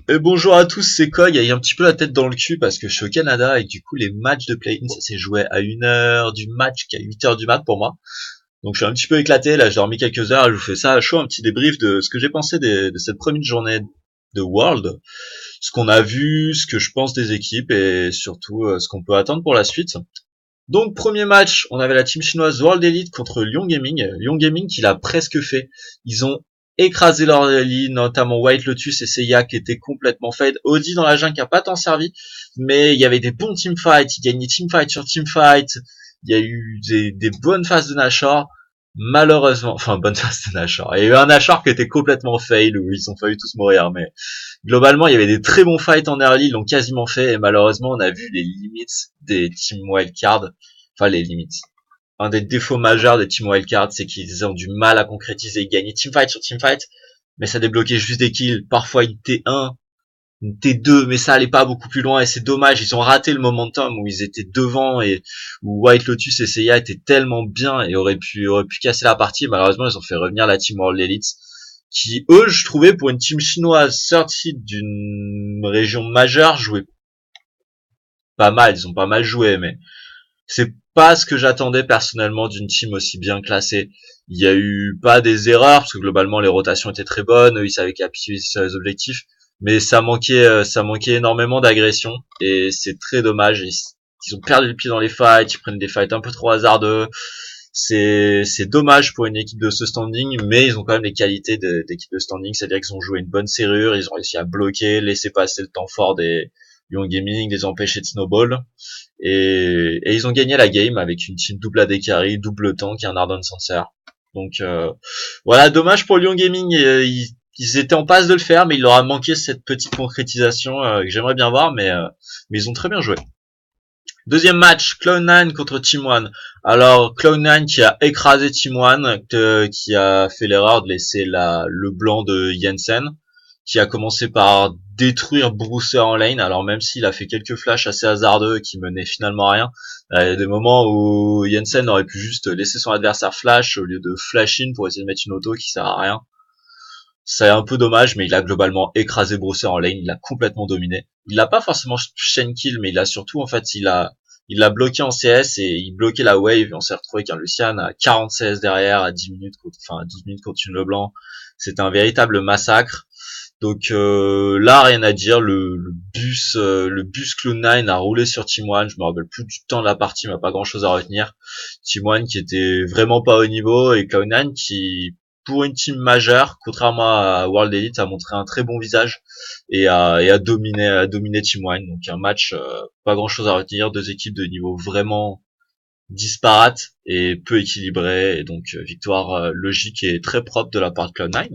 Et bonjour à tous, c'est Kog. Il y a un petit peu la tête dans le cul parce que je suis au Canada et que du coup les matchs de play-in ça s'est joué à 1 heure du match qu'à 8 heures du mat pour moi. Donc je suis un petit peu éclaté, là j'ai dormi quelques heures et je vous fais ça à chaud, un petit débrief de ce que j'ai pensé de cette première journée de World, ce qu'on a vu, ce que je pense des équipes et surtout ce qu'on peut attendre pour la suite. Donc premier match, on avait la team chinoise World Elite contre Lyon Gaming. Lyon Gaming qui l'a presque fait. Ils ont écrasé leur ligne, notamment White Lotus et Seiya qui étaient complètement fade. Audi dans la jungle qui a pas tant servi, mais il y avait des bons teamfights, ils gagnaient teamfight sur teamfight. Il y a eu des bonnes phases de Nashor. Malheureusement, enfin bonne phase de Nashor. Il y a eu un Nashor qui était complètement fail où ils ont failli tous mourir, mais globalement, il y avait des très bons fights en early, ils l'ont quasiment fait, et malheureusement, on a vu les limites des team wildcard. Enfin, les limites. Un des défauts majeurs des team wildcard, c'est qu'ils ont du mal à concrétiser. Ils gagnaient teamfight sur teamfight, mais ça débloquait juste des kills. Parfois une T1, une T2, mais ça allait pas beaucoup plus loin, et c'est dommage. Ils ont raté le momentum où ils étaient devant, et où White Lotus et Seiya étaient tellement bien, et auraient pu casser la partie. Malheureusement, ils ont fait revenir la team World Elite qui, eux, je trouvais, pour une team chinoise sortie d'une région majeure, jouaient pas mal. Ils ont pas mal joué, mais c'est pas ce que j'attendais personnellement d'une team aussi bien classée. Il y a eu pas des erreurs, parce que globalement, les rotations étaient très bonnes, eux, ils savaient capitaliser sur les objectifs, mais ça manquait énormément d'agression, et c'est très dommage. Ils ont perdu le pied dans les fights, ils prennent des fights un peu trop hasardeux. C'est dommage pour une équipe de ce standing, mais ils ont quand même les qualités d'équipe de standing, c'est-à-dire qu'ils ont joué une bonne serrure, ils ont réussi à bloquer, laisser passer le temps fort des Young Gaming, les empêcher de snowball, et ils ont gagné la game avec une team double AD carry, double tank et un Ardent Sancer. Donc voilà, dommage pour Lyon Gaming, ils étaient en passe de le faire, mais il leur a manqué cette petite concrétisation que j'aimerais bien voir, mais ils ont très bien joué. Deuxième match, Cloud9 contre Team One. Alors Cloud9 qui a écrasé Team One, qui a fait l'erreur de laisser le blanc de Jensen, qui a commencé par détruire Brucer en lane. Alors même s'il a fait quelques flashs assez hasardeux qui menaient finalement à rien, il y a des moments où Jensen aurait pu juste laisser son adversaire flash au lieu de flash in pour essayer de mettre une auto qui sert à rien. C'est un peu dommage, mais il a globalement écrasé Brucer en lane, il l'a complètement dominé. Il l'a pas forcément chain kill, mais il a surtout, en fait, il l'a bloqué en CS et il bloquait la wave, et on s'est retrouvé qu'un Lucian à 40 CS derrière, à 10 minutes, enfin, à 12 minutes contre une Leblanc. C'était un véritable massacre. Donc, là, rien à dire, le bus Cloud9 a roulé sur Team One, je me rappelle plus du temps de la partie, mais pas grand chose à retenir. Team One qui était vraiment pas au niveau, et Cloud9 qui, pour une team majeure, contrairement à World Elite, a montré un très bon visage et a dominé Team One. Donc un match pas grand chose à retenir, deux équipes de niveau vraiment disparates et peu équilibrées, et donc victoire logique et très propre de la part de Cloud9.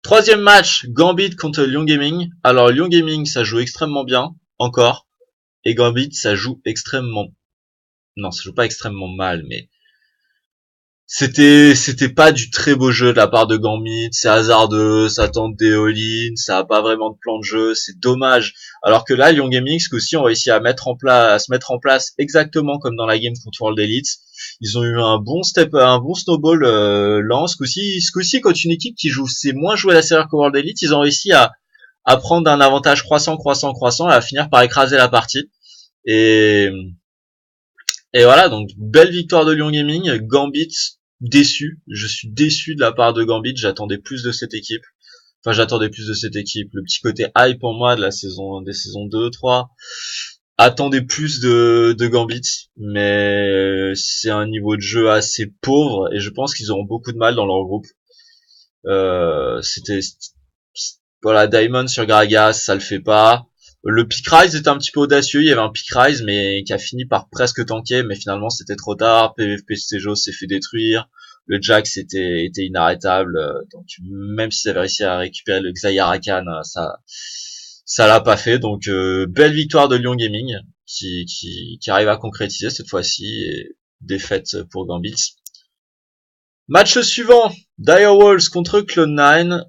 Troisième match, Gambit contre Lyon Gaming. Alors Lyon Gaming ça joue extrêmement bien, encore, et Gambit ça joue extrêmement... Non, ça joue pas extrêmement mal, mais c'était pas du très beau jeu de la part de Gambit, c'est hasardeux, ça tente des all-in, ça a pas vraiment de plan de jeu, c'est dommage. Alors que là, Lyon Gaming, ce coup-ci, ont réussi à se mettre en place exactement comme dans la game contre World Elite. Ils ont eu un bon snowball lent. Ce coup-ci, quand une équipe qui joue, c'est moins joué à la série que World Elite, ils ont réussi à prendre un avantage croissant, et à finir par écraser la partie. Et et voilà, donc belle victoire de Lyon Gaming. Gambit déçu. Je suis déçu de la part de Gambit. J'attendais plus de cette équipe. Enfin, j'attendais plus de cette équipe. Le petit côté hype pour moi de des saisons 2, 3. Attendais plus de Gambit. Mais c'est un niveau de jeu assez pauvre. Et je pense qu'ils auront beaucoup de mal dans leur groupe. C'était, voilà, Diamond sur Gragas, ça le fait pas. Le pick rise était un petit peu audacieux, il y avait un pick rise mais qui a fini par presque tanker, mais finalement c'était trop tard, PVP Stejo s'est fait détruire, le Jax était inarrêtable, donc même s'ils avaient réussi à récupérer le Xayah Rakan, ça l'a pas fait, donc belle victoire de Lyon Gaming, qui arrive à concrétiser cette fois-ci, et défaite pour Gambit. Match suivant, Direwolves contre Cloud9.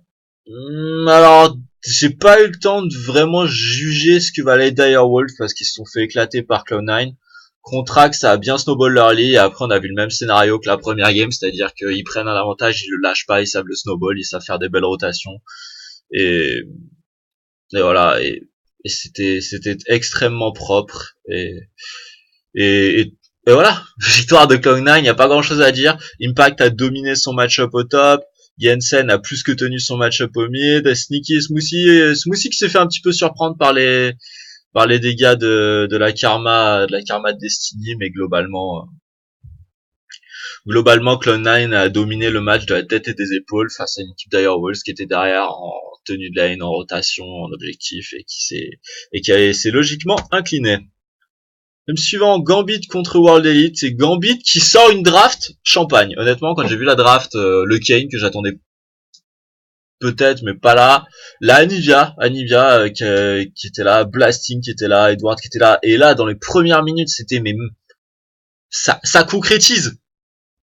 Alors, j'ai pas eu le temps de vraiment juger ce que valait Direwolf parce qu'ils se sont fait éclater par Cloud9. Contrax, ça a bien snowball l'early, et après on a vu le même scénario que la première game, c'est-à-dire qu'ils prennent un avantage, ils le lâchent pas, ils savent le snowball, ils savent faire des belles rotations. Et Et voilà, et c'était extrêmement propre, et, et, et voilà, victoire de Cloud9, y a pas grand chose à dire. Impact a dominé son match-up au top, Jensen a plus que tenu son match-up au mid, Sneaky et Smoothie qui s'est fait un petit peu surprendre par les dégâts de la karma de Destiny, mais globalement Cloud9 a dominé le match de la tête et des épaules face à une équipe d'Irewolves qui était derrière en tenue de lane, en rotation, en objectif, et qui s'est logiquement incliné. Même suivant, Gambit contre World Elite, c'est Gambit qui sort une draft champagne. Honnêtement, quand j'ai vu la draft, le Kane que j'attendais peut-être, mais pas là. La Anivia qui était là, Blasting qui était là, Edward qui était là, et là dans les premières minutes, c'était mais ça concrétise.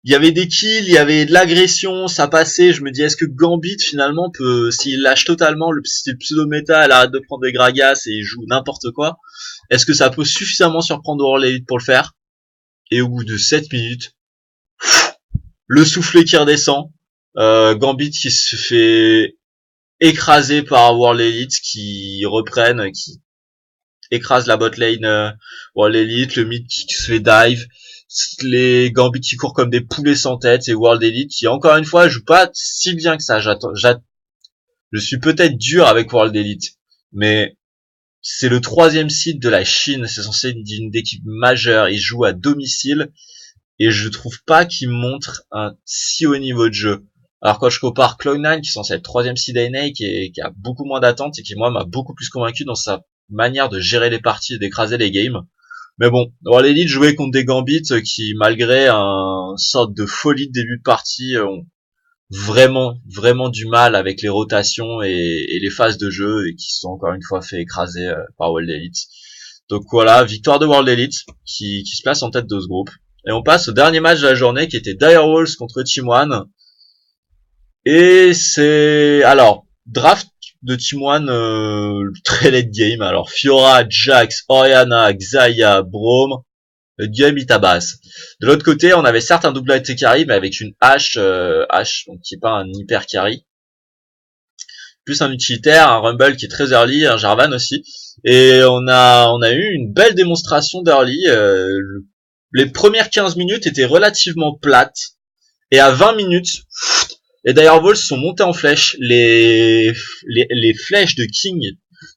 Il y avait des kills, il y avait de l'agression, ça passait. Je me dis, est-ce que Gambit finalement peut, s'il lâche totalement le pseudo-méta, elle arrête de prendre des gragas et il joue n'importe quoi, est-ce que ça peut suffisamment surprendre World Elite pour le faire? Et au bout de 7 minutes, le soufflet qui redescend, Gambit qui se fait écraser par World Elite, qui reprennent, qui écrase la bot lane World Elite, le mid qui se fait dive, les Gambit qui courent comme des poulets sans tête, et World Elite qui encore une fois joue pas si bien que ça. Je suis peut-être dur avec World Elite, mais c'est le 3e seed de la Chine, c'est censé être une équipe majeure, ils jouent à domicile, et je trouve pas qu'ils montrent un si haut niveau de jeu. Alors quand je compare Cloud9 qui est censé être 3e seed NA, qui a beaucoup moins d'attentes et qui moi m'a beaucoup plus convaincu dans sa manière de gérer les parties et d'écraser les games. Mais bon, World Elite jouait contre des Gambits qui, malgré un sorte de folie de début de partie, ont vraiment du mal avec les rotations et les phases de jeu, et qui se sont encore une fois fait écraser par World Elite. Donc voilà, victoire de World Elite qui se place en tête de ce groupe. Et on passe au dernier match de la journée qui était Direwolves contre Team One. Et c'est alors draft de Team One très late game. Alors Fiora, Jax, Orianna, Xayah, Braum, le game il tabasse. De l'autre côté, on avait certes un double AT carry, mais avec une Ashe, donc qui est pas un hyper carry, plus un utilitaire, un Rumble qui est très early, un Jarvan aussi. Et on a eu une belle démonstration d'early. Les premières 15 minutes étaient relativement plates, et à 20 minutes, les Direwolves sont montés en flèche. Les flèches de King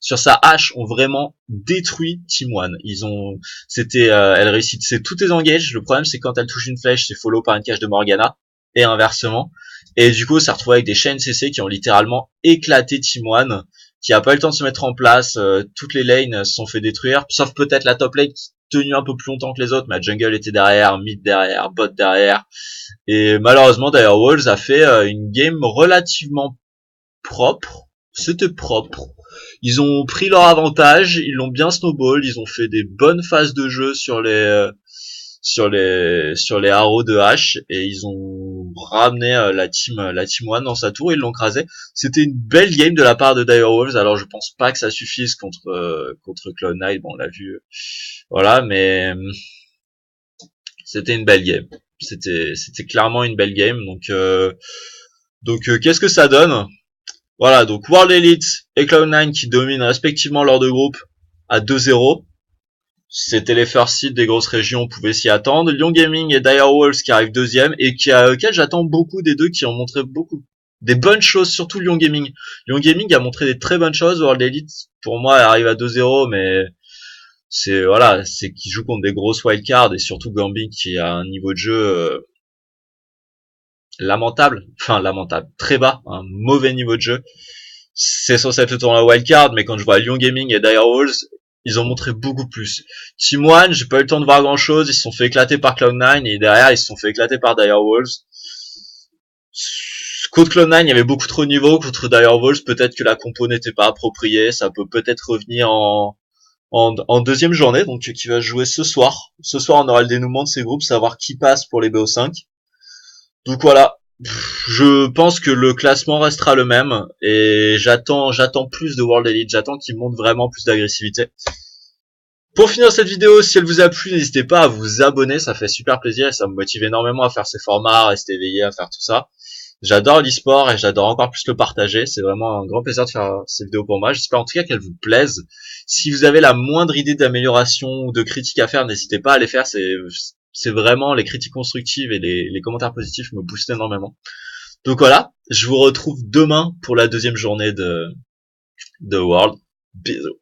sur sa hache ont vraiment détruit Team One. Elle réussissait toutes les engages. Le problème, c'est quand elle touche une flèche, c'est follow par une cage de Morgana, et inversement. Et du coup, ça retrouve avec des chaînes CC qui ont littéralement éclaté Team One, qui a pas eu le temps de se mettre en place. Toutes les lanes se sont fait détruire, sauf peut-être la top lane qui tenu un peu plus longtemps que les autres, mais la jungle était derrière, mid derrière, bot derrière. Et malheureusement, Direwolves a fait une game relativement propre. C'était propre. Ils ont pris leur avantage, ils l'ont bien snowball, ils ont fait des bonnes phases de jeu sur les arrows de H, et ils ont ramené la team One dans sa tour, ils l'ont crasé. C'était une belle game de la part de Direwolves. Alors je pense pas que ça suffise contre Cloud9, bon on l'a vu, voilà, mais c'était une belle game. C'était clairement une belle game. Donc qu'est-ce que ça donne? Voilà, donc World Elite et Cloud9 qui dominent respectivement leurs deux groupes à 2-0. C'était les first seeds des grosses régions, on pouvait s'y attendre. Lyon Gaming et Direwolves qui arrivent deuxième, et auquel j'attends beaucoup des deux, qui ont montré beaucoup des bonnes choses, surtout Lyon Gaming. Lyon Gaming a montré des très bonnes choses. World Elite, pour moi, elle arrive à 2-0, mais c'est qu'ils jouent contre des grosses wildcards, et surtout Gambit qui a un niveau de jeu lamentable, très bas, un mauvais niveau de jeu. C'est censé être le tournoi wildcard, mais quand je vois Lyon Gaming et Direwolves, ils ont montré beaucoup plus. Team One, j'ai pas eu le temps de voir grand chose, ils se sont fait éclater par Cloud9, et derrière ils se sont fait éclater par Direwolves. Contre Cloud9, il y avait beaucoup trop de niveaux. Contre Direwolves, peut-être que la compo n'était pas appropriée, ça peut peut-être revenir en deuxième journée, donc qui va jouer ce soir. Ce soir, on aura le dénouement de ces groupes, savoir qui passe pour les BO5. Donc voilà, je pense que le classement restera le même, et j'attends plus de World Elite, j'attends qu'ils montrent vraiment plus d'agressivité. Pour finir cette vidéo, si elle vous a plu, n'hésitez pas à vous abonner, ça fait super plaisir et ça me motive énormément à faire ces formats, à rester éveillé, à faire tout ça. J'adore l'e-sport et j'adore encore plus le partager. C'est vraiment un grand plaisir de faire ces vidéos pour moi. J'espère en tout cas qu'elles vous plaisent. Si vous avez la moindre idée d'amélioration ou de critique à faire, n'hésitez pas à les faire. C'est vraiment les critiques constructives et les commentaires positifs me boostent énormément. Donc voilà, je vous retrouve demain pour la deuxième journée de World. Bisous.